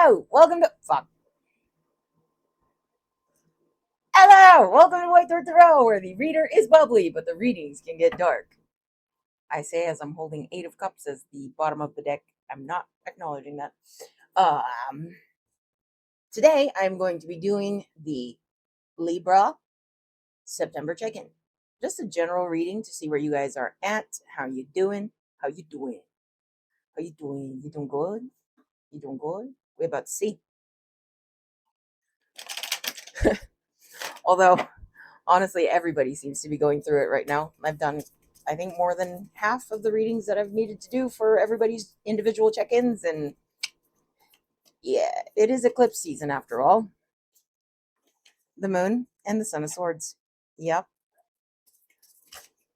Hello, welcome to fuck. Hello, welcome to White Third Row, where the reader is bubbly, but the readings can get dark. I say as I'm holding 8 of Cups as the bottom of the deck. I'm not acknowledging that. Um, Today I'm going to be doing the Libra September check-in. Just a general reading to see where you guys are at. How you doing? How you doing? How you doing? You doing good? You doing good? We're about to see. Although, honestly, everybody seems to be going through it right now. I've done, I think, more than half of the readings that I've needed to do for everybody's individual check-ins, and yeah, it is eclipse season after all. The moon and the Son of Swords. Yep.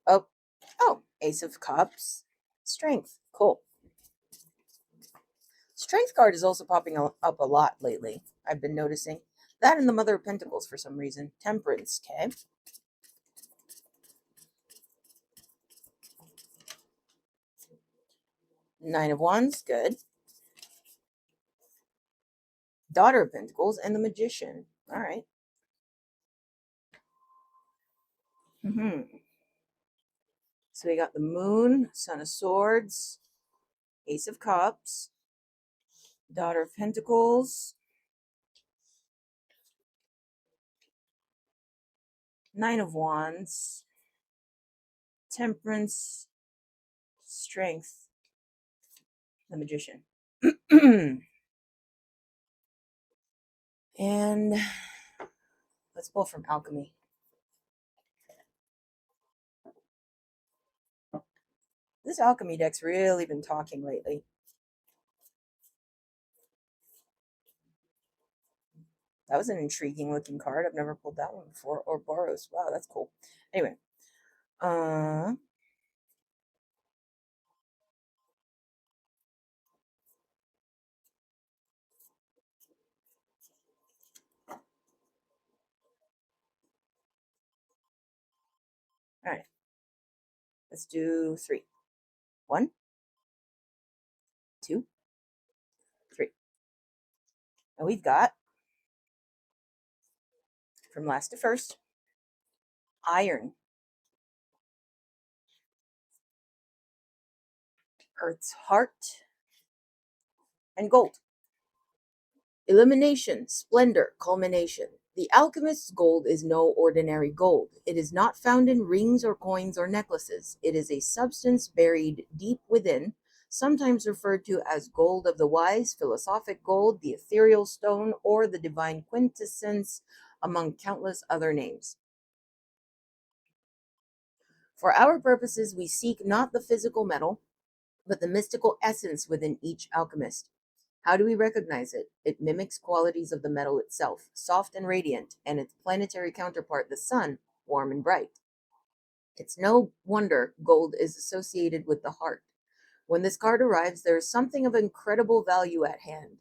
Oh, Ace of Cups. Strength. Cool. Strength card is also popping up a lot lately. I've been noticing that in the Mother of Pentacles for some reason. Temperance. Okay. Nine of Wands. Good. Daughter of Pentacles and the Magician. All right. So we got the Moon, Son of Swords, Ace of Cups, Daughter of Pentacles, Nine of Wands, Temperance, Strength, the Magician. And let's pull from Alchemy. This Alchemy deck's really been talking lately. That was an intriguing looking card. I've never pulled that one before. Or Boros. Wow, that's cool. Anyway. All right. Let's do 3. 1, 2, 3. And we've got, from last to first, Iron, Earth's Heart, and Gold. Illumination, splendor, culmination. The alchemist's gold is no ordinary gold. It is not found in rings or coins or necklaces. It is a substance buried deep within, sometimes referred to as gold of the wise, philosophic gold, the ethereal stone, or the divine quintessence, among countless other names. For our purposes, we seek not the physical metal, but the mystical essence within each alchemist. How do we recognize it? It mimics qualities of the metal itself, soft and radiant, and its planetary counterpart, the sun, warm and bright. It's no wonder gold is associated with the heart. When this card arrives, there is something of incredible value at hand.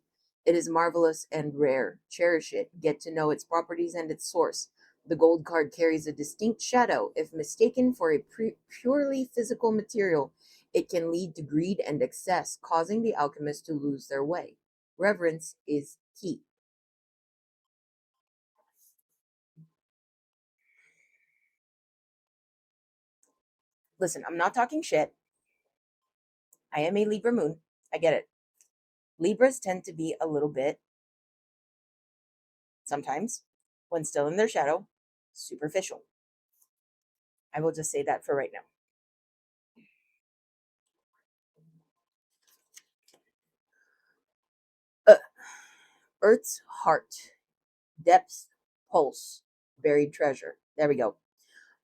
It is marvelous and rare. Cherish it. Get to know its properties and its source. The gold card carries a distinct shadow. If mistaken for a purely physical material, it can lead to greed and excess, causing the alchemists to lose their way. Reverence is key. Listen, I'm not talking shit. I am a Libra moon. I get it. Libras tend to be a little bit, sometimes, when still in their shadow, superficial. I will just say that for right now. Earth's heart, depth, pulse, buried treasure. There we go.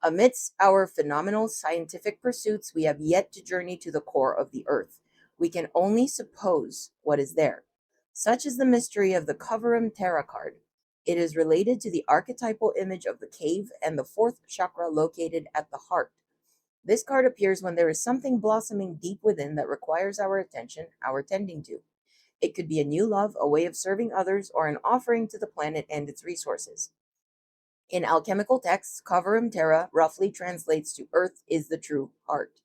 Amidst our phenomenal scientific pursuits, we have yet to journey to the core of the earth. We can only suppose what is there. Such is the mystery of the Coverum Terra card. It is related to the archetypal image of the cave and the fourth chakra located at the heart. This card appears when there is something blossoming deep within that requires our attention, our tending to. It could be a new love, a way of serving others, or an offering to the planet and its resources. In alchemical texts, Coverum Terra roughly translates to Earth is the true heart.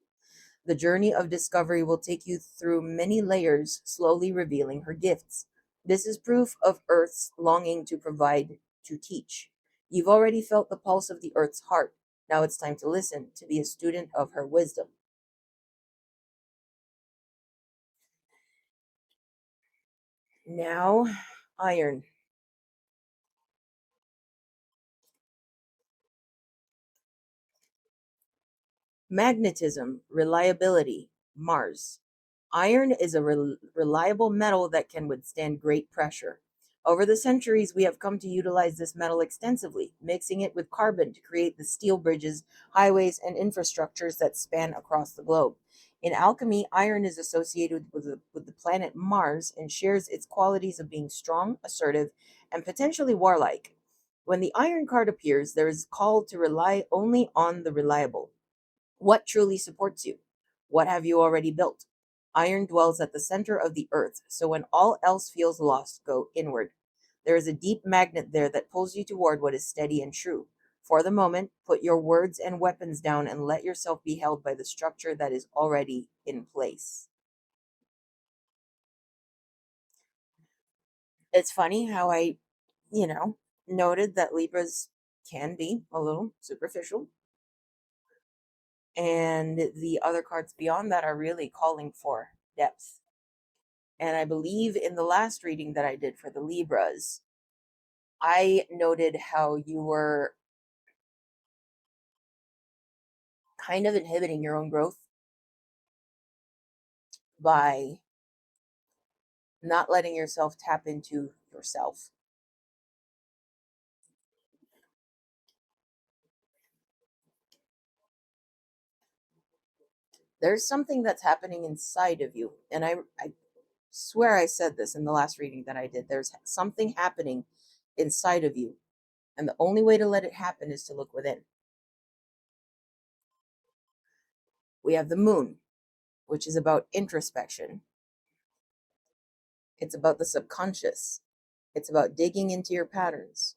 The journey of discovery will take you through many layers, slowly revealing her gifts. This is proof of Earth's longing to provide, to teach. You've already felt the pulse of the Earth's heart. Now it's time to listen, to be a student of her wisdom. Now, iron. Magnetism, reliability, Mars. Iron is a reliable metal that can withstand great pressure. Over the centuries, we have come to utilize this metal extensively, mixing it with carbon to create the steel bridges, highways, and infrastructures that span across the globe. In alchemy, iron is associated with the planet Mars and shares its qualities of being strong, assertive, and potentially warlike. When the iron card appears, there is call to rely only on the reliable. What truly supports you? What have you already built? Iron dwells at the center of the earth, so when all else feels lost, go inward. There is a deep magnet there that pulls you toward what is steady and true. For the moment, put your words and weapons down and let yourself be held by the structure that is already in place. It's funny how you know, noted that Libras can be a little superficial, and the other cards beyond that are really calling for depth. And I believe in the last reading that I did for the Libras, I noted how you were kind of inhibiting your own growth by not letting yourself tap into yourself. There's something that's happening inside of you. And I swear I said this in the last reading that I did. There's something happening inside of you. And the only way to let it happen is to look within. We have the moon, which is about introspection. It's about the subconscious. It's about digging into your patterns.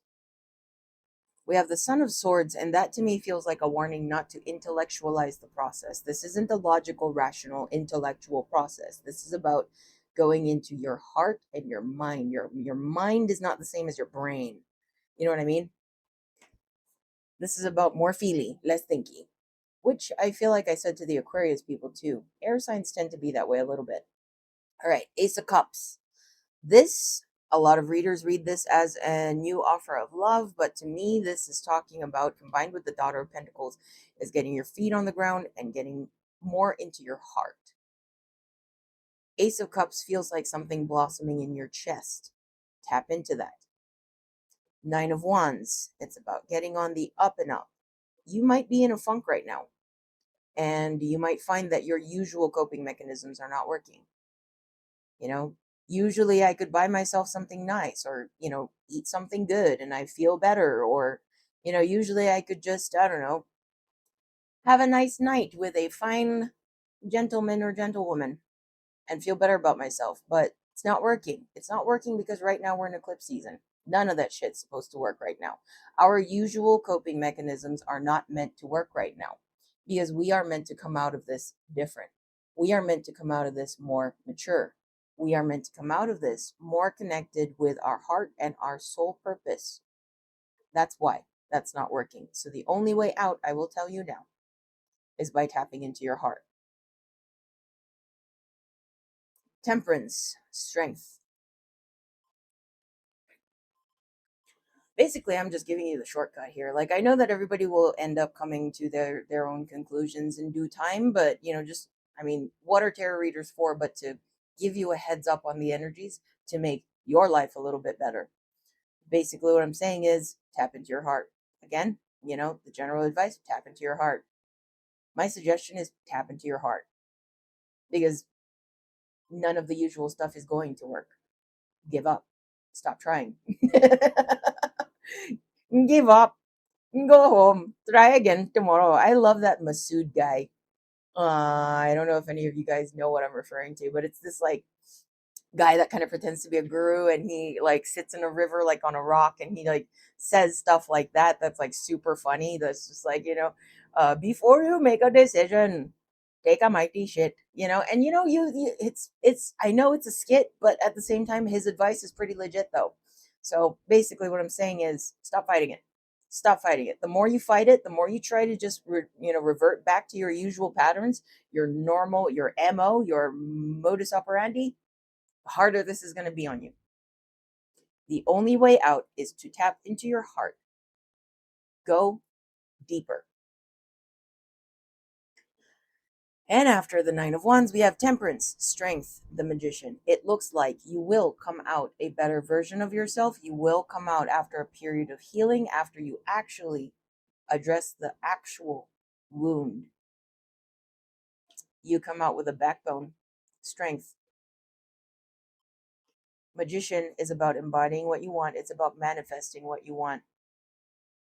We have the Son of Swords, and that to me feels like a warning not to intellectualize the process. This isn't a logical, rational, intellectual process. This is about going into your heart and your mind. Your mind is not the same as your brain. You know what I mean? This is about more feely, less thinky, which I feel like I said to the Aquarius people too. Air signs tend to be that way a little bit. All right, Ace of Cups. This, a lot of readers read this as a new offer of love, but to me, this is talking about, combined with the Daughter of Pentacles, is getting your feet on the ground and getting more into your heart. Ace of Cups feels like something blossoming in your chest. Tap into that. Nine of Wands, it's about getting on the up and up. You might be in a funk right now, and you might find that your usual coping mechanisms are not working. You know, usually I could buy myself something nice or, eat something good and I feel better. Or, usually I could just, I don't know, have a nice night with a fine gentleman or gentlewoman and feel better about myself. But it's not working. It's not working because right now we're in eclipse season. None of that shit's supposed to work right now. Our usual coping mechanisms are not meant to work right now because we are meant to come out of this different. We are meant to come out of this more mature. We are meant to come out of this more connected with our heart and our soul purpose. That's why that's not working. So the only way out, I will tell you now, is by tapping into your heart. Temperance, strength. Basically, I'm just giving you the shortcut here. Like, I know that everybody will end up coming to their own conclusions in due time, but just, I mean, what are tarot readers for but to give you a heads up on the energies to make your life a little bit better? Basically, what I'm saying is tap into your heart. Again, the general advice, tap into your heart. My suggestion is tap into your heart because none of the usual stuff is going to work. Give up. Stop trying. Give up. Go home. Try again tomorrow. I love that Masood guy. I don't know if any of you guys know what I'm referring to, but it's this like guy that kind of pretends to be a guru and he like sits in a river like on a rock and he like says stuff like that that's like super funny. That's just like, before you make a decision, take a mighty shit, and it's I know it's a skit, but at the same time his advice is pretty legit though. So basically what I'm saying is stop fighting it. Stop fighting it. The more you fight it, the more you try to just revert back to your usual patterns, your normal, your MO, your modus operandi, the harder this is going to be on you. The only way out is to tap into your heart. Go deeper. And after the Nine of Wands, we have Temperance, Strength, the Magician. It looks like you will come out a better version of yourself. You will come out after a period of healing, after you actually address the actual wound. You come out with a backbone, strength. Magician is about embodying what you want. It's about manifesting what you want.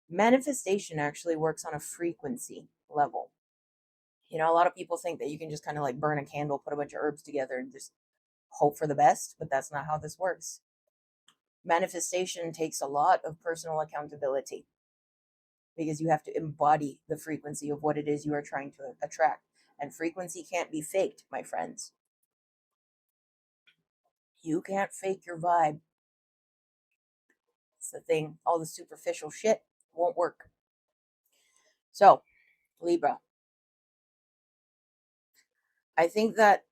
Manifestation actually works on a frequency level. A lot of people think that you can just kind of like burn a candle, put a bunch of herbs together, and just hope for the best, but that's not how this works. Manifestation takes a lot of personal accountability because you have to embody the frequency of what it is you are trying to attract. And frequency can't be faked, my friends. You can't fake your vibe. It's the thing. All the superficial shit won't work. So, Libra, I think that,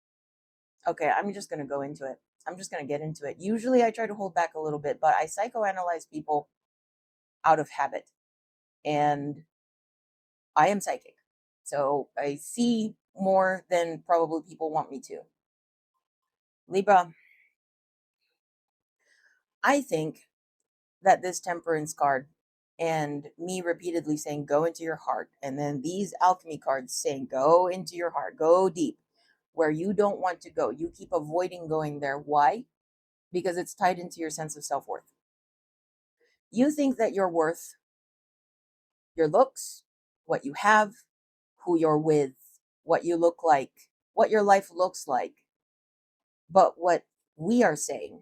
okay, I'm just going to go into it. I'm just going to get into it. Usually I try to hold back a little bit, but I psychoanalyze people out of habit. And I am psychic. So I see more than probably people want me to. Libra, I think that this Temperance card and me repeatedly saying go into your heart, and then these alchemy cards saying go into your heart, go deep, where you don't want to go. You keep avoiding going there. Why? Because it's tied into your sense of self-worth. You think that your worth, your looks, what you have, who you're with, what you look like, what your life looks like. But what we are saying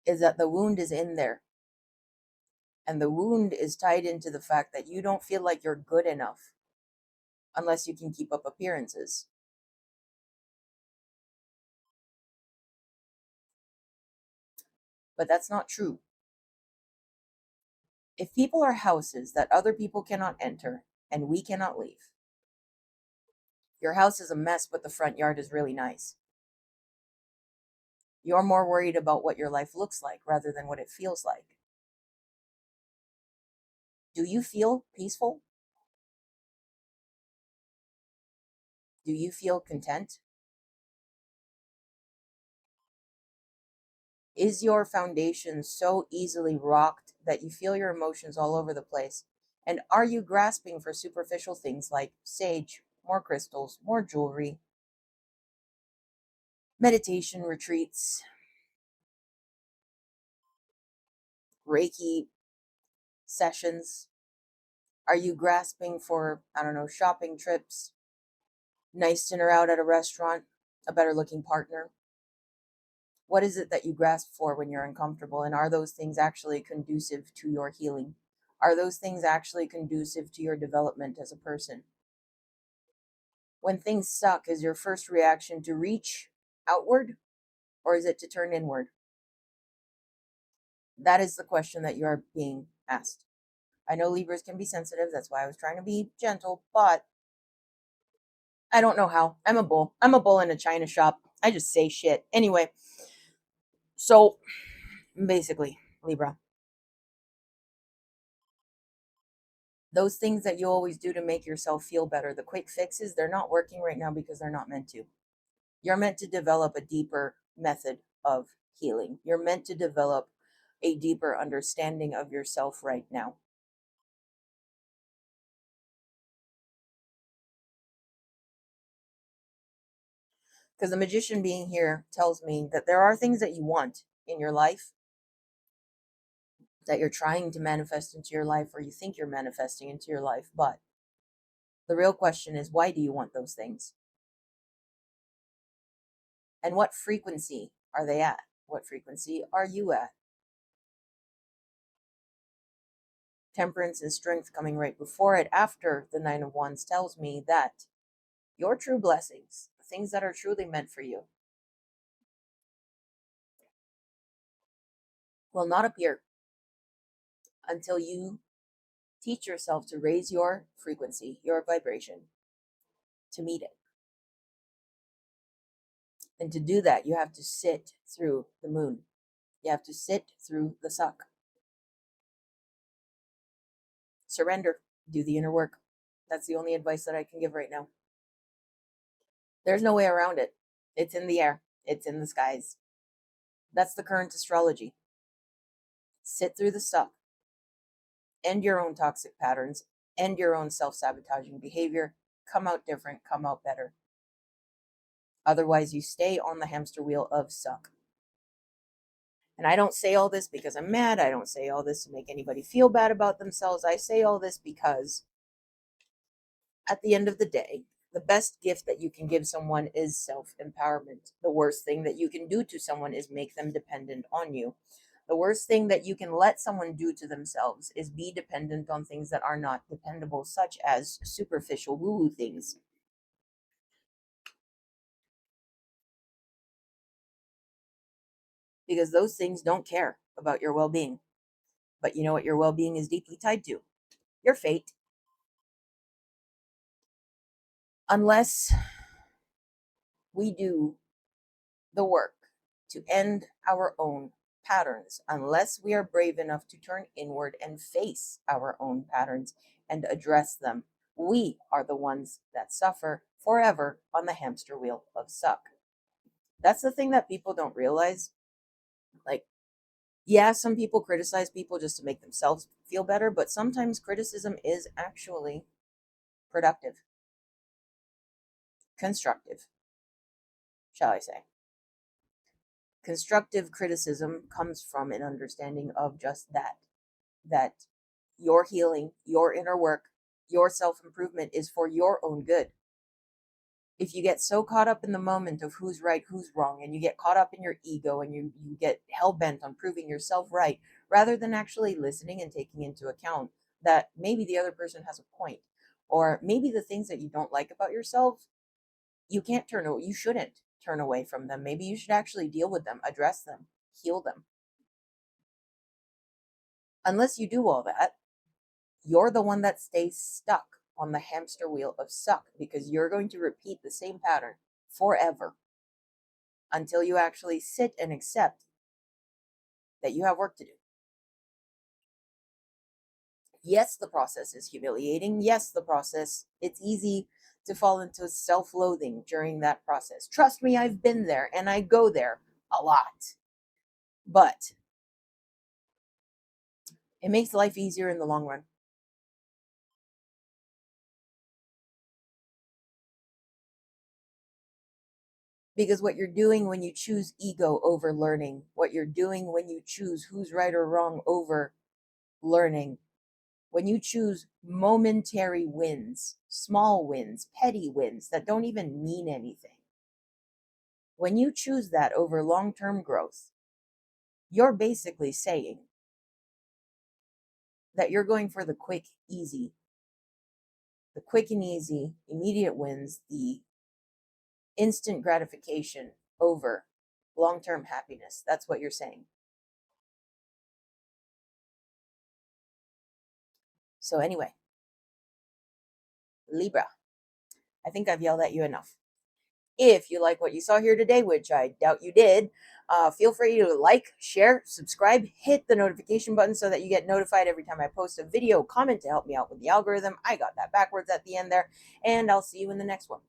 is that the wound is in there. And the wound is tied into the fact that you don't feel like you're good enough unless you can keep up appearances. But that's not true. If people are houses that other people cannot enter and we cannot leave, your house is a mess, but the front yard is really nice. You're more worried about what your life looks like rather than what it feels like. Do you feel peaceful? Do you feel content? Is your foundation so easily rocked that you feel your emotions all over the place? And are you grasping for superficial things like sage, more crystals, more jewelry, meditation retreats, Reiki sessions? Are you grasping for, I don't know, shopping trips, nice dinner out at a restaurant, a better looking partner? What is it that you grasp for when you're uncomfortable? And are those things actually conducive to your healing? Are those things actually conducive to your development as a person? When things suck, is your first reaction to reach outward or is it to turn inward? That is the question that you are being asked. I know Libras can be sensitive. That's why I was trying to be gentle, but I don't know how. I'm a bull. I'm a bull in a china shop. I just say shit. Anyway, so basically, Libra, those things that you always do to make yourself feel better, the quick fixes, they're not working right now because they're not meant to. You're meant to develop a deeper method of healing. You're meant to develop a deeper understanding of yourself right now. Because the magician being here tells me that there are things that you want in your life that you're trying to manifest into your life or you think you're manifesting into your life. But the real question is, why do you want those things? And what frequency are they at? What frequency are you at? Temperance and strength coming right before it after the Nine of Wands tells me that your true blessings, the things that are truly meant for you, will not appear until you teach yourself to raise your frequency, your vibration, to meet it. And to do that, you have to sit through the moon. You have to sit through the suck. Surrender. Do the inner work. That's the only advice that I can give right now. There's no way around it. It's in the air. It's in the skies. That's the current astrology. Sit through the suck. End your own toxic patterns. End your own self-sabotaging behavior. Come out different. Come out better. Otherwise, you stay on the hamster wheel of suck. And I don't say all this because I'm mad. I don't say all this to make anybody feel bad about themselves. I say all this because at the end of the day, the best gift that you can give someone is self-empowerment. The worst thing that you can do to someone is make them dependent on you. The worst thing that you can let someone do to themselves is be dependent on things that are not dependable, such as superficial woo-woo things. Because those things don't care about your well-being. But you know what your well-being is deeply tied to? Your fate. Unless we do the work to end our own patterns, unless we are brave enough to turn inward and face our own patterns and address them, we are the ones that suffer forever on the hamster wheel of suck. That's the thing that people don't realize. Like, yeah, some people criticize people just to make themselves feel better, but sometimes criticism is actually productive, constructive, shall I say. Constructive criticism comes from an understanding of just that your healing, your inner work, your self-improvement is for your own good. If you get so caught up in the moment of who's right, who's wrong, and you get caught up in your ego and you get hell-bent on proving yourself right, rather than actually listening and taking into account that maybe the other person has a point, or maybe the things that you don't like about yourself, you shouldn't turn away from them. Maybe you should actually deal with them, address them, heal them. Unless you do all that, you're the one that stays stuck on the hamster wheel of suck, because you're going to repeat the same pattern forever until you actually sit and accept that you have work to do. Yes, the process is humiliating. Yes, it's easy to fall into self-loathing during that process. Trust me, I've been there and I go there a lot. But it makes life easier in the long run. Because what you're doing when you choose ego over learning, what you're doing when you choose who's right or wrong over learning, when you choose momentary wins, small wins, petty wins that don't even mean anything, when you choose that over long-term growth, you're basically saying that you're going for the quick and easy, immediate wins, the instant gratification over long-term happiness. That's what you're saying. So anyway, Libra, I think I've yelled at you enough. If you like what you saw here today, which I doubt you did, feel free to like, share, subscribe, hit the notification button so that you get notified every time I post a video. Comment to help me out with the algorithm. I got that backwards at the end there, and I'll see you in the next one.